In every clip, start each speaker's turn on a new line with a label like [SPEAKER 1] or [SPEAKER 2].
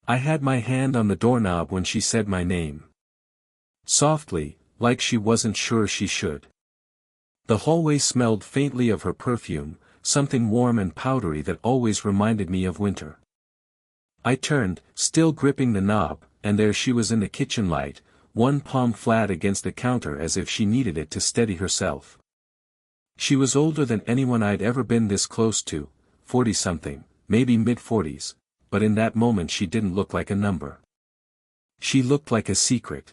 [SPEAKER 1] I had my hand on the doorknob when she said my name. Softly, like she wasn't sure she should. The hallway smelled faintly of her perfume, something warm and powdery that always reminded me of winter. I turned, still gripping the knob, and there she was in the kitchen light, one palm flat against the counter as if she needed it to steady herself. She was older than anyone I'd ever been this close to, 40-something, maybe mid-40s, but in that moment she didn't look like a number. She looked like a secret.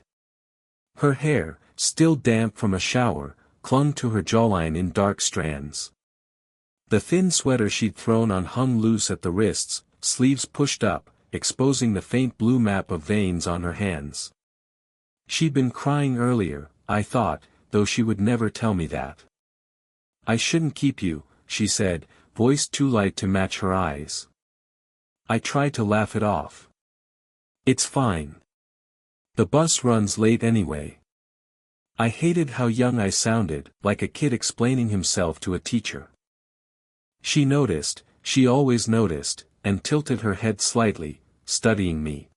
[SPEAKER 1] Her hair, still damp from a shower, clung to her jawline in dark strands. The thin sweater she'd thrown on hung loose at the wrists, sleeves pushed up, exposing the faint blue map of veins on her hands. She'd been crying earlier, I thought, though she would never tell me that. "I shouldn't keep you," she said, voice too light to match her eyes. I tried to laugh it off. "It's fine. The bus runs late anyway." I hated how young I sounded, like a kid explaining himself to a teacher. She noticed, she always noticed, and tilted her head slightly, studying me.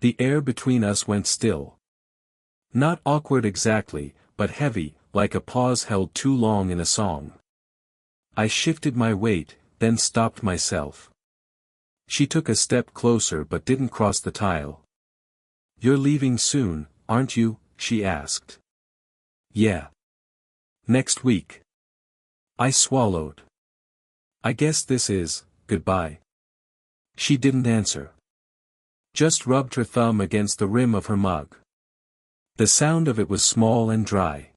[SPEAKER 1] The air between us went still. Not awkward exactly, but heavy, like a pause held too long in a song. I shifted my weight, then stopped myself. She took a step closer but didn't cross the tile. "You're leaving soon, aren't you?" she asked. "Yeah. Next week." I swallowed. "I guess this is, goodbye." She didn't answer. Just rubbed her thumb against the rim of her mug. The sound of it was small and dry.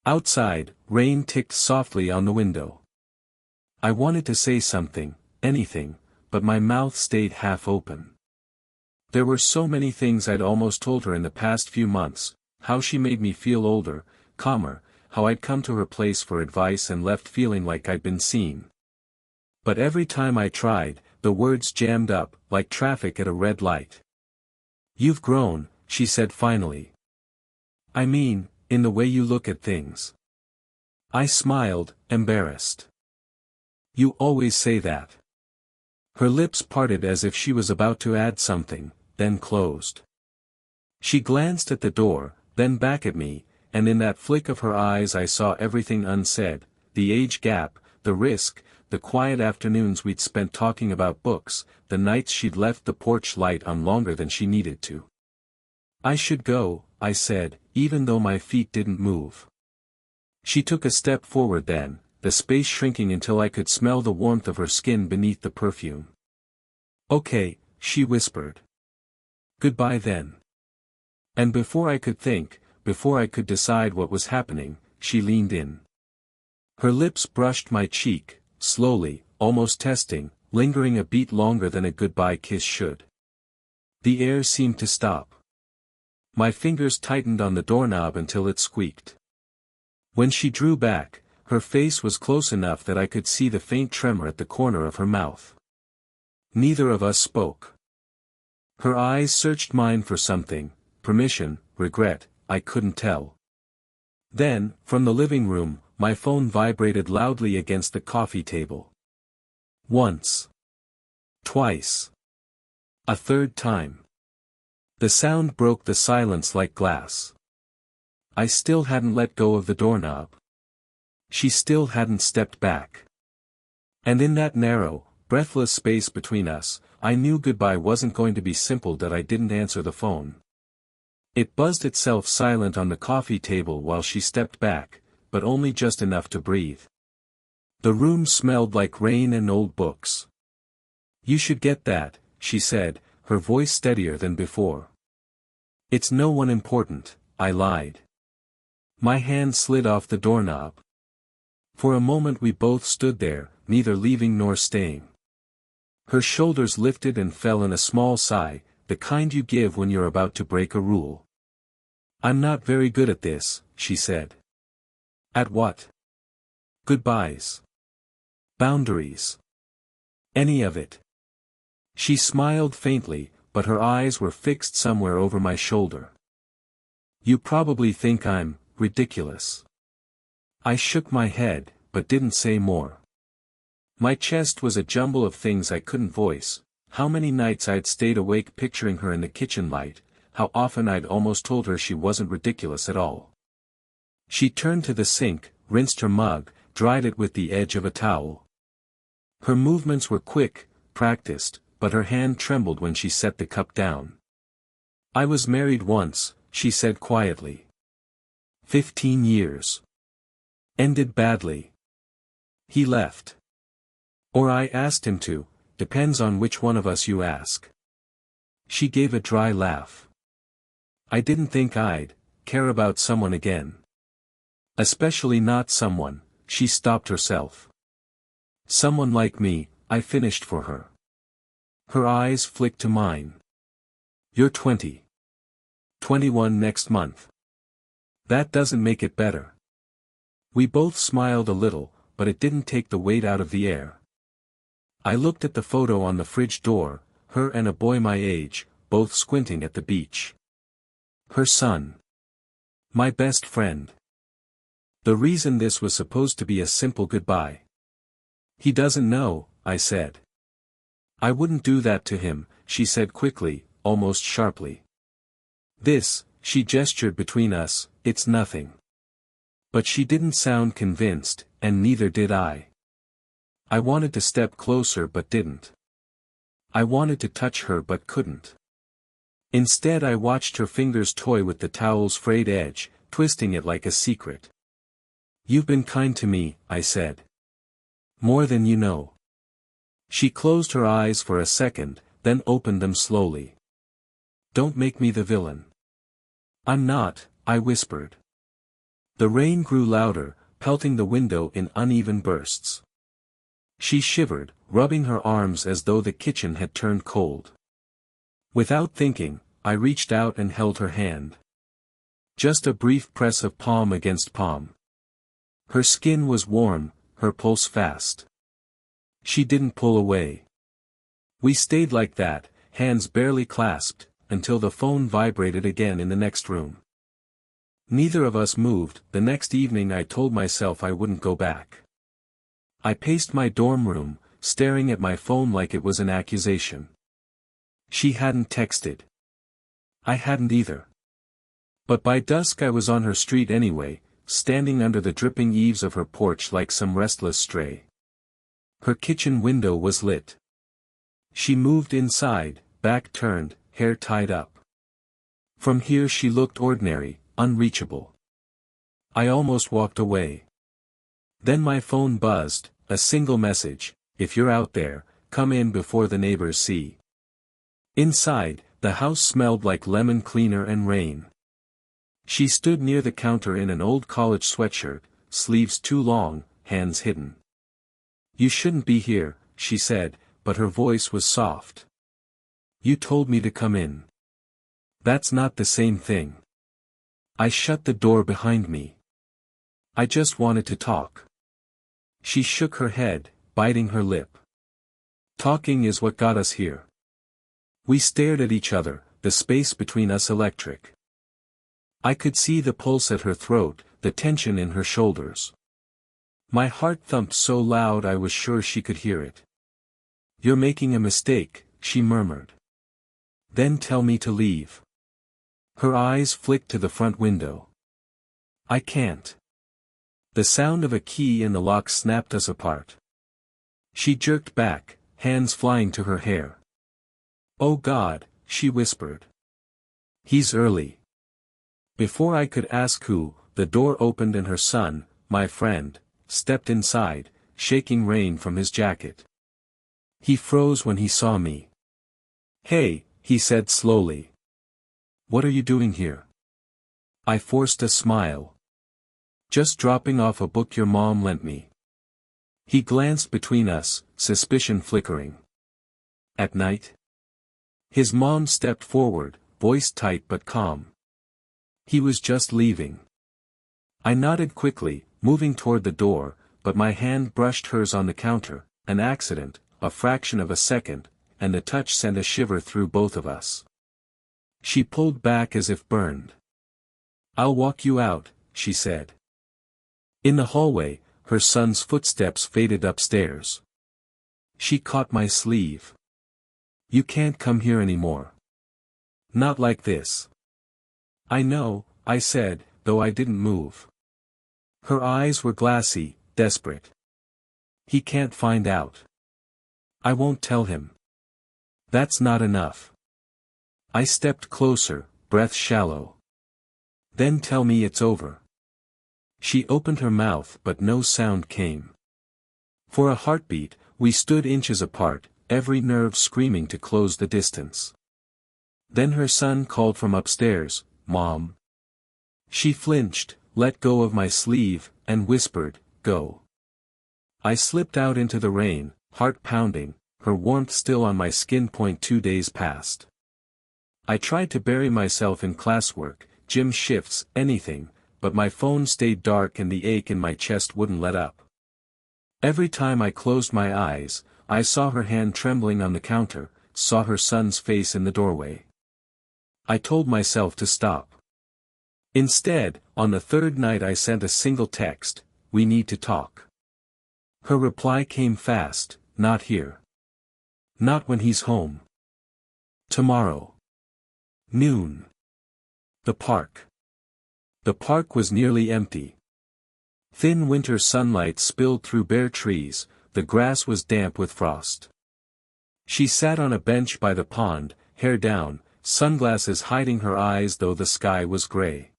[SPEAKER 1] Outside, rain ticked softly on the window. I wanted to say something, anything, but my mouth stayed half open. There were so many things I'd almost told her in the past few months, how she made me feel older, calmer, how I'd come to her place for advice and left feeling like I'd been seen. But every time I tried, the words jammed up, like traffic at a red light. "You've grown," she said finally. "I mean, in the way you look at things." I smiled, embarrassed. "You always say that." Her lips parted as if she was about to add something, then closed. She glanced at the door, then back at me, and in that flick of her eyes I saw everything unsaid, the age gap, the risk, the quiet afternoons we'd spent talking about books, the nights she'd left the porch light on longer than she needed to. "I should go," I said, even though my feet didn't move. She took a step forward then, the space shrinking until I could smell the warmth of her skin beneath the perfume. "Okay," she whispered. "Goodbye then." And before I could think, before I could decide what was happening, she leaned in. Her lips brushed my cheek, slowly, almost testing, lingering a beat longer than a goodbye kiss should. The air seemed to stop. My fingers tightened on the doorknob until it squeaked. When she drew back, her face was close enough that I could see the faint tremor at the corner of her mouth. Neither of us spoke. Her eyes searched mine for something, permission, regret, I couldn't tell. Then, from the living room, my phone vibrated loudly against the coffee table. Once. Twice. A third time. The sound broke the silence like glass. I still hadn't let go of the doorknob. She still hadn't stepped back. And in that narrow, breathless space between us, I knew goodbye wasn't going to be simple that I didn't answer the phone. It buzzed itself silent on the coffee table while she stepped back, but only just enough to breathe. The room smelled like rain and old books. "You should get that," she said, her voice steadier than before. "It's no one important," I lied. My hand slid off the doorknob. For a moment we both stood there, neither leaving nor staying. Her shoulders lifted and fell in a small sigh, the kind you give when you're about to break a rule. "I'm not very good at this," she said. "At what?" "Goodbyes. Boundaries. Any of it." She smiled faintly, but her eyes were fixed somewhere over my shoulder. "You probably think I'm ridiculous." I shook my head, but didn't say more. My chest was a jumble of things I couldn't voice, How many nights I'd stayed awake picturing her in the kitchen light, how often I'd almost told her she wasn't ridiculous at all. She turned to the sink, rinsed her mug, dried it with the edge of a towel. Her movements were quick, practiced, but her hand trembled when she set the cup down. "I was married once," she said quietly. 15 years. Ended badly. He left. Or I asked him to, depends on which one of us you ask. She gave a dry laugh. I didn't think I'd care about someone again. Especially not someone, she stopped herself. Someone like me, I finished for her. Her eyes flicked to mine. You're 20. 21 next month. That doesn't make it better. We both smiled a little, but it didn't take the weight out of the air. I looked at the photo on the fridge door, her and a boy my age, both squinting at the beach. Her son. My best friend. The reason this was supposed to be a simple goodbye. He doesn't know, I said. I wouldn't do that to him, she said quickly, almost sharply. This, she gestured between us, it's nothing. But she didn't sound convinced, and neither did I. I wanted to step closer but didn't. I wanted to touch her but couldn't. Instead I watched her fingers toy with the towel's frayed edge, twisting it like a secret. You've been kind to me, I said. More than you know. She closed her eyes for a second, then opened them slowly. Don't make me the villain. I'm not, I whispered. The rain grew louder, pelting the window in uneven bursts. She shivered, rubbing her arms as though the kitchen had turned cold. Without thinking, I reached out and held her hand. Just a brief press of palm against palm. Her skin was warm, her pulse fast. She didn't pull away. We stayed like that, hands barely clasped, until the phone vibrated again in the next room. Neither of us moved. The next evening I told myself I wouldn't go back. I paced my dorm room, staring at my phone like it was an accusation. She hadn't texted. I hadn't either. But by dusk I was on her street anyway, standing under the dripping eaves of her porch like some restless stray. Her kitchen window was lit. She moved inside, back turned, hair tied up. From here she looked ordinary, unreachable. I almost walked away. Then my phone buzzed, a single message: if you're out there, come in before the neighbors see. Inside, the house smelled like lemon cleaner and rain. She stood near the counter in an old college sweatshirt, sleeves too long, hands hidden. You shouldn't be here, she said, but her voice was soft. You told me to come in. That's not the same thing. I shut the door behind me. I just wanted to talk. She shook her head, biting her lip. Talking is what got us here. We stared at each other, the space between us electric. I could see the pulse at her throat, the tension in her shoulders. My heart thumped so loud I was sure she could hear it. You're making a mistake, she murmured. Then tell me to leave. Her eyes flicked to the front window. I can't. The sound of a key in the lock snapped us apart. She jerked back, hands flying to her hair. Oh God, she whispered. He's early. Before I could ask who, the door opened and her son, my friend, stepped inside, shaking rain from his jacket. He froze when he saw me. Hey, he said slowly. What are you doing here? I forced a smile. Just dropping off a book your mom lent me. He glanced between us, suspicion flickering. At night? His mom stepped forward, voice tight but calm. He was just leaving. I nodded quickly, moving toward the door, but my hand brushed hers on the counter, an accident, a fraction of a second, and the touch sent a shiver through both of us. She pulled back as if burned. I'll walk you out, she said. In the hallway, her son's footsteps faded upstairs. She caught my sleeve. You can't come here anymore. Not like this. I know, I said, though I didn't move. Her eyes were glassy, desperate. He can't find out. I won't tell him. That's not enough. I stepped closer, breath shallow. Then tell me it's over. She opened her mouth but no sound came. For a heartbeat, we stood inches apart, every nerve screaming to close the distance. Then her son called from upstairs, "Mom." She flinched, let go of my sleeve, and whispered, "Go." I slipped out into the rain, heart pounding, her warmth still on my skin. 2 days passed. I tried to bury myself in classwork, gym shifts, anything, but my phone stayed dark and the ache in my chest wouldn't let up. Every time I closed my eyes, I saw her hand trembling on the counter, saw her son's face in the doorway. I told myself to stop. Instead, on the third night I sent a single text, "We need to talk." Her reply came fast, "Not here. Not when he's home. Tomorrow. Noon. The park." The park was nearly empty. Thin winter sunlight spilled through bare trees, the grass was damp with frost. She sat on a bench by the pond, hair down, sunglasses hiding her eyes though the sky was gray.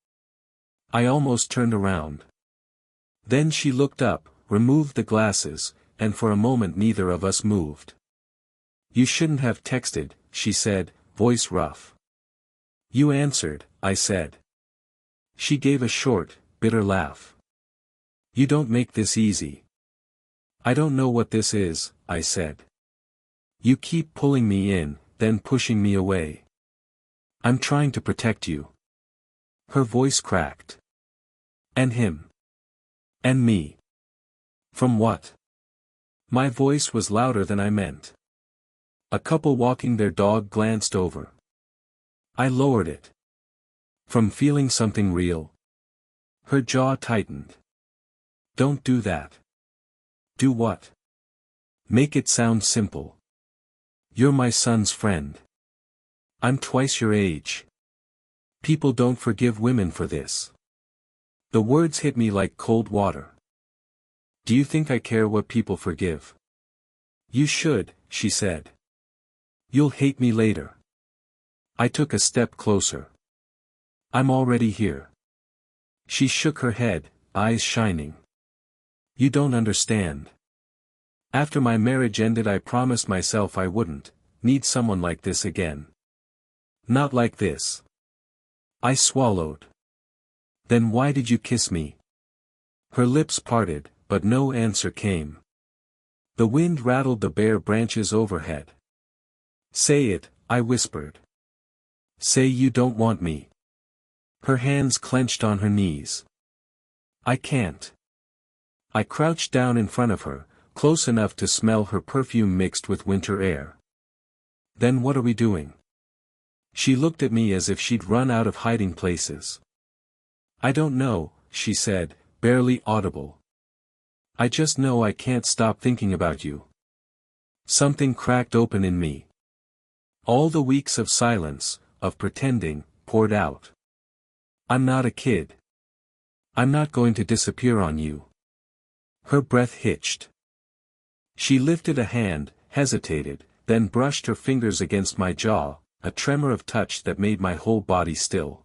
[SPEAKER 1] I almost turned around. Then she looked up, removed the glasses, and for a moment neither of us moved. "You shouldn't have texted," she said, voice rough. "You answered," I said. She gave a short, bitter laugh. "You don't make this easy." "I don't know what this is," I said. "You keep pulling me in, then pushing me away. I'm trying to protect you." Her voice cracked. "And him. And me. From what?" My voice was louder than I meant. A couple walking their dog glanced over. I lowered it. "From feeling something real." Her jaw tightened. "Don't do that." "Do what?" "Make it sound simple. You're my son's friend. I'm twice your age. People don't forgive women for this." The words hit me like cold water. "Do you think I care what people forgive?" "You should," she said. "You'll hate me later." I took a step closer. "I'm already here." She shook her head, eyes shining. "You don't understand. After my marriage ended I promised myself I wouldn't need someone like this again. Not like this." I swallowed. "Then why did you kiss me?" Her lips parted, but no answer came. The wind rattled the bare branches overhead. "Say it," I whispered. "Say you don't want me." Her hands clenched on her knees. "I can't." I crouched down in front of her, close enough to smell her perfume mixed with winter air. "Then what are we doing?" She looked at me as if she'd run out of hiding places. "I don't know," she said, barely audible. "I just know I can't stop thinking about you." Something cracked open in me. All the weeks of silence, of pretending, poured out. "I'm not a kid. I'm not going to disappear on you." Her breath hitched. She lifted a hand, hesitated, then brushed her fingers against my jaw, a tremor of touch that made my whole body still.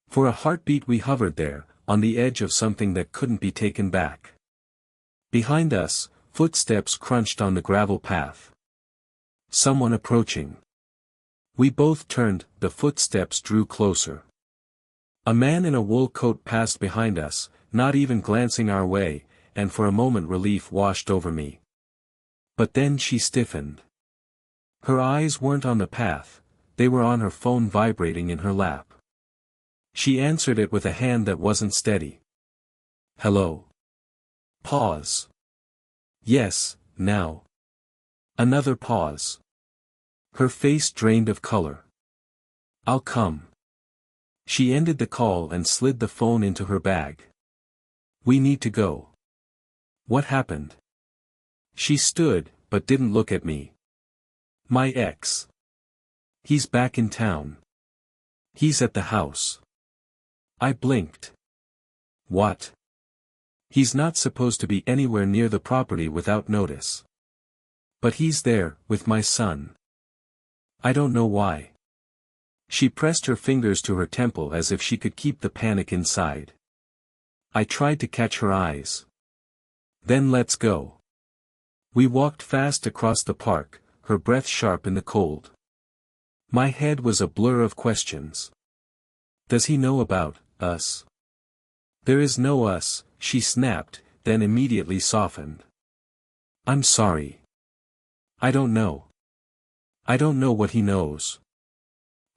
[SPEAKER 1] For a heartbeat we hovered there, on the edge of something that couldn't be taken back. Behind us, footsteps crunched on the gravel path. Someone approaching. We both turned, the footsteps drew closer. A man in a wool coat passed behind us, not even glancing our way, and for a moment relief washed over me. But then she stiffened. Her eyes weren't on the path, they were on her phone vibrating in her lap. She answered it with a hand that wasn't steady. "Hello." Pause. "Yes, now." Another pause. Her face drained of color. "I'll come." She ended the call and slid the phone into her bag. "We need to go." "What happened?" She stood, but didn't look at me. My ex. He's back in town. He's at the house. I blinked. What? He's not supposed to be anywhere near the property without notice. But he's there, with my son. I don't know why. She pressed her fingers to her temple as if she could keep the panic inside. I tried to catch her eyes. Then let's go. We walked fast across the park, her breath sharp in the cold. My head was a blur of questions. Does he know about us? There is no us, she snapped, then immediately softened. I'm sorry. I don't know. I don't know what he knows.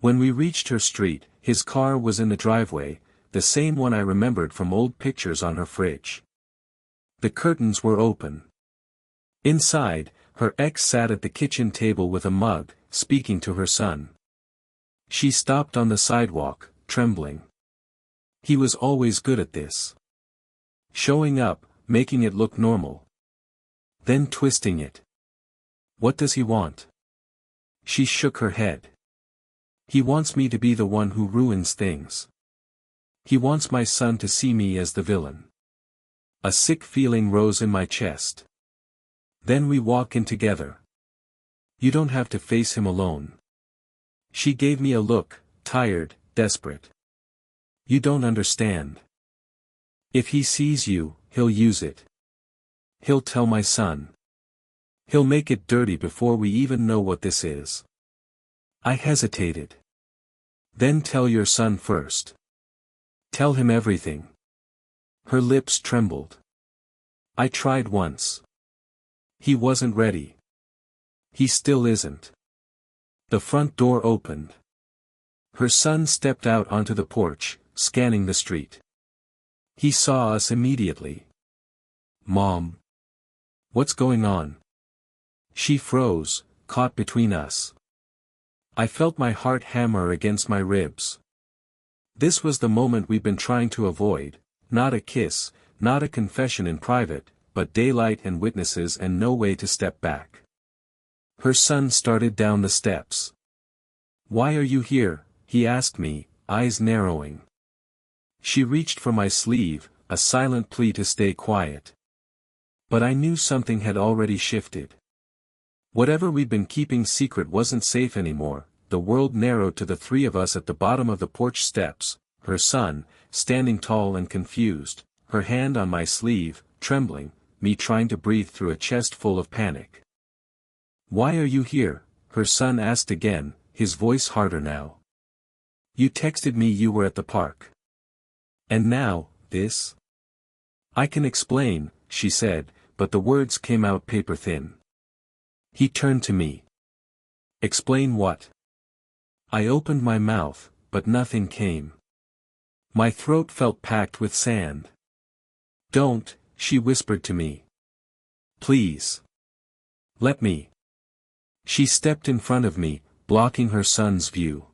[SPEAKER 1] When we reached her street, his car was in the driveway, the same one I remembered from old pictures on her fridge. The curtains were open. Inside, her ex sat at the kitchen table with a mug, speaking to her son. She stopped on the sidewalk, trembling. He was always good at this. Showing up, making it look normal. Then twisting it. What does he want? She shook her head. He wants me to be the one who ruins things. He wants my son to see me as the villain. A sick feeling rose in my chest. Then we walk in together. You don't have to face him alone. She gave me a look, tired, desperate. You don't understand. If he sees you, he'll use it. He'll tell my son. He'll make it dirty before we even know what this is. I hesitated. Then tell your son first. Tell him everything. Her lips trembled. I tried once. He wasn't ready. He still isn't. The front door opened. Her son stepped out onto the porch, scanning the street. He saw us immediately. Mom. What's going on? She froze, caught between us. I felt my heart hammer against my ribs. This was the moment we'd been trying to avoid, not a kiss, not a confession in private, but daylight and witnesses and no way to step back. Her son started down the steps. Why are you here? He asked me, eyes narrowing. She reached for my sleeve, a silent plea to stay quiet. But I knew something had already shifted. Whatever we'd been keeping secret wasn't safe anymore. The world narrowed to the three of us at the bottom of the porch steps, her son, standing tall and confused, her hand on my sleeve, trembling, me trying to breathe through a chest full of panic. Why are you here? Her son asked again, his voice harder now. You texted me you were at the park. And now, this? I can explain, she said, but the words came out paper thin. He turned to me. Explain what? I opened my mouth, but nothing came. My throat felt packed with sand. Don't, she whispered to me. Please. Let me. She stepped in front of me, blocking her son's view.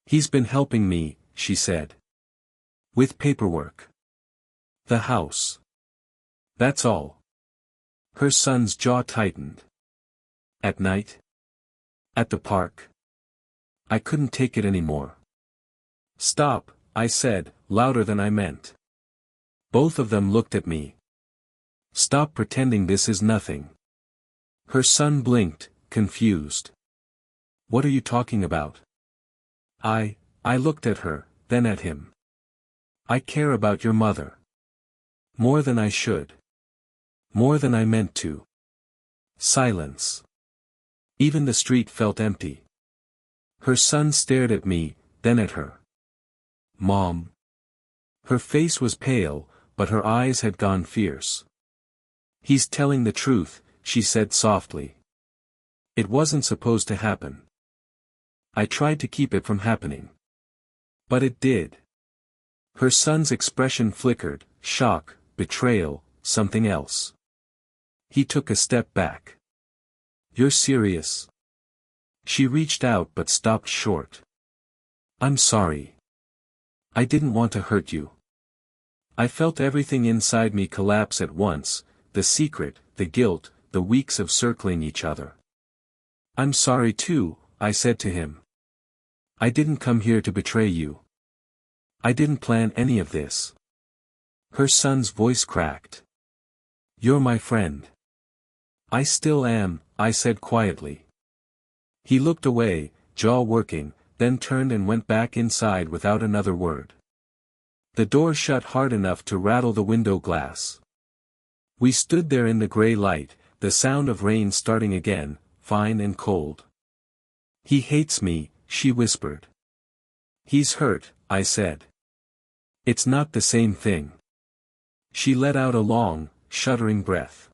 [SPEAKER 1] He's been helping me, she said. With paperwork. The house. That's all. Her son's jaw tightened. At night? At the park? I couldn't take it anymore. Stop, I said, louder than I meant. Both of them looked at me. Stop pretending this is nothing. Her son blinked, confused. What are you talking about? I looked at her, then at him. I care about your mother. More than I should. More than I meant to. Silence. Even the street felt empty. Her son stared at me, then at her. Mom. Her face was pale, but her eyes had gone fierce. He's telling the truth, she said softly. It wasn't supposed to happen. I tried to keep it from happening. But it did. Her son's expression flickered, shock, betrayal, something else. He took a step back. You're serious? She reached out but stopped short. I'm sorry. I didn't want to hurt you. I felt everything inside me collapse at once, the secret, the guilt, the weeks of circling each other. I'm sorry too, I said to him. I didn't come here to betray you. I didn't plan any of this. Her son's voice cracked. You're my friend. I still am, I said quietly. He looked away, jaw working, then turned and went back inside without another word. The door shut hard enough to rattle the window glass. We stood there in the gray light, the sound of rain starting again, fine and cold. He hates me, she whispered. He's hurt, I said. It's not the same thing. She let out a long, shuddering breath.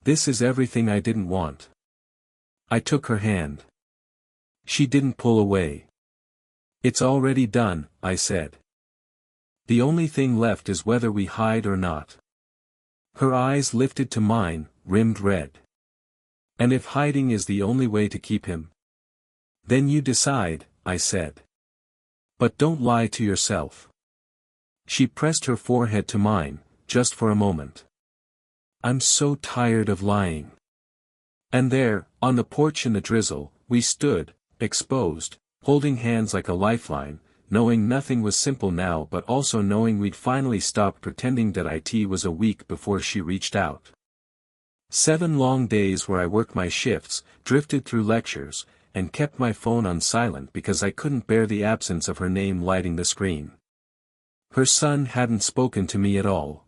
[SPEAKER 1] This is everything I didn't want. I took her hand. She didn't pull away. It's already done, I said. The only thing left is whether we hide or not. Her eyes lifted to mine, rimmed red. And if hiding is the only way to keep him? Then you decide, I said. But don't lie to yourself. She pressed her forehead to mine, just for a moment. I'm so tired of lying. And there, on the porch in the drizzle, we stood, exposed, holding hands like a lifeline, knowing nothing was simple now but also knowing we'd finally stopped pretending that it was a week before she reached out. 7 long days where I worked my shifts, drifted through lectures, and kept my phone on silent because I couldn't bear the absence of her name lighting the screen. Her son hadn't spoken to me at all.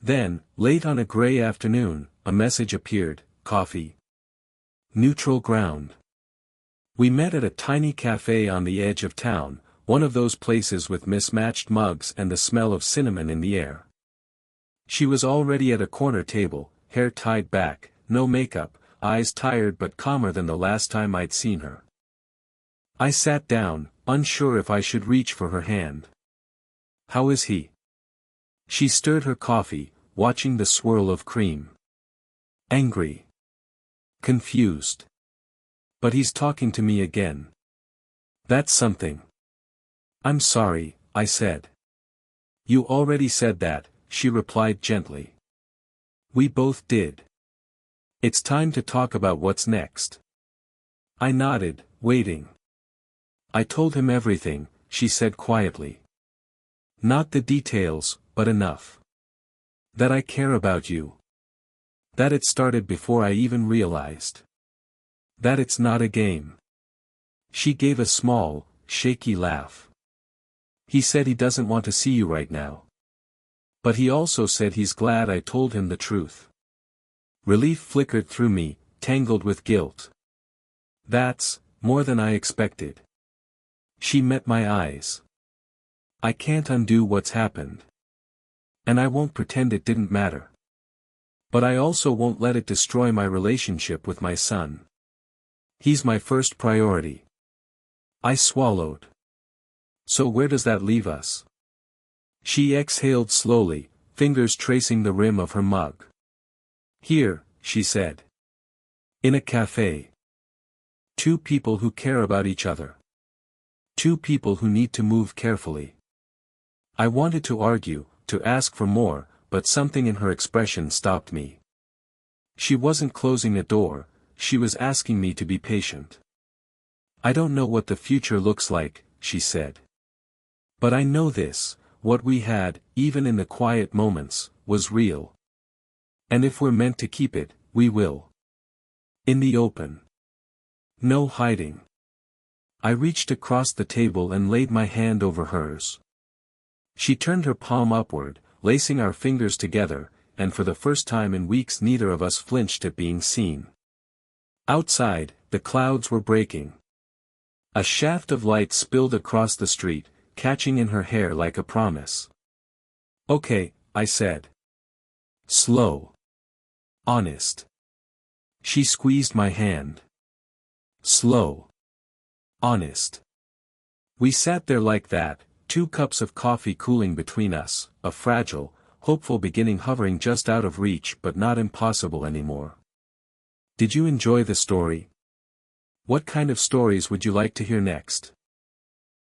[SPEAKER 1] Then, late on a gray afternoon, a message appeared, coffee. Neutral ground. We met at a tiny cafe on the edge of town, one of those places with mismatched mugs and the smell of cinnamon in the air. She was already at a corner table, hair tied back, no makeup, eyes tired but calmer than the last time I'd seen her. I sat down, unsure if I should reach for her hand. How is he? She stirred her coffee, watching the swirl of cream. Angry. Confused. But he's talking to me again. That's something. I'm sorry, I said. You already said that, she replied gently. We both did. It's time to talk about what's next. I nodded, waiting. I told him everything, she said quietly. Not the details, but enough. That I care about you. That it started before I even realized. That it's not a game. She gave a small, shaky laugh. He said he doesn't want to see you right now. But he also said he's glad I told him the truth. Relief flickered through me, tangled with guilt. That's more than I expected. She met my eyes. I can't undo what's happened. And I won't pretend it didn't matter. But I also won't let it destroy my relationship with my son. He's my first priority. I swallowed. So where does that leave us? She exhaled slowly, fingers tracing the rim of her mug. Here, she said. In a cafe. 2 people who care about each other. 2 people who need to move carefully. I wanted to argue, to ask for more, but something in her expression stopped me. She wasn't closing the door, she was asking me to be patient. I don't know what the future looks like, she said. But I know this, what we had, even in the quiet moments, was real. And if we're meant to keep it, we will. In the open. No hiding. I reached across the table and laid my hand over hers. She turned her palm upward, lacing our fingers together, and for the first time in weeks neither of us flinched at being seen. Outside, the clouds were breaking. A shaft of light spilled across the street, catching in her hair like a promise. Okay, I said. Slow. Honest. She squeezed my hand. Slow. Honest. We sat there like that, 2 cups of coffee cooling between us, a fragile, hopeful beginning hovering just out of reach but not impossible anymore. Did you enjoy the story? What kind of stories would you like to hear next?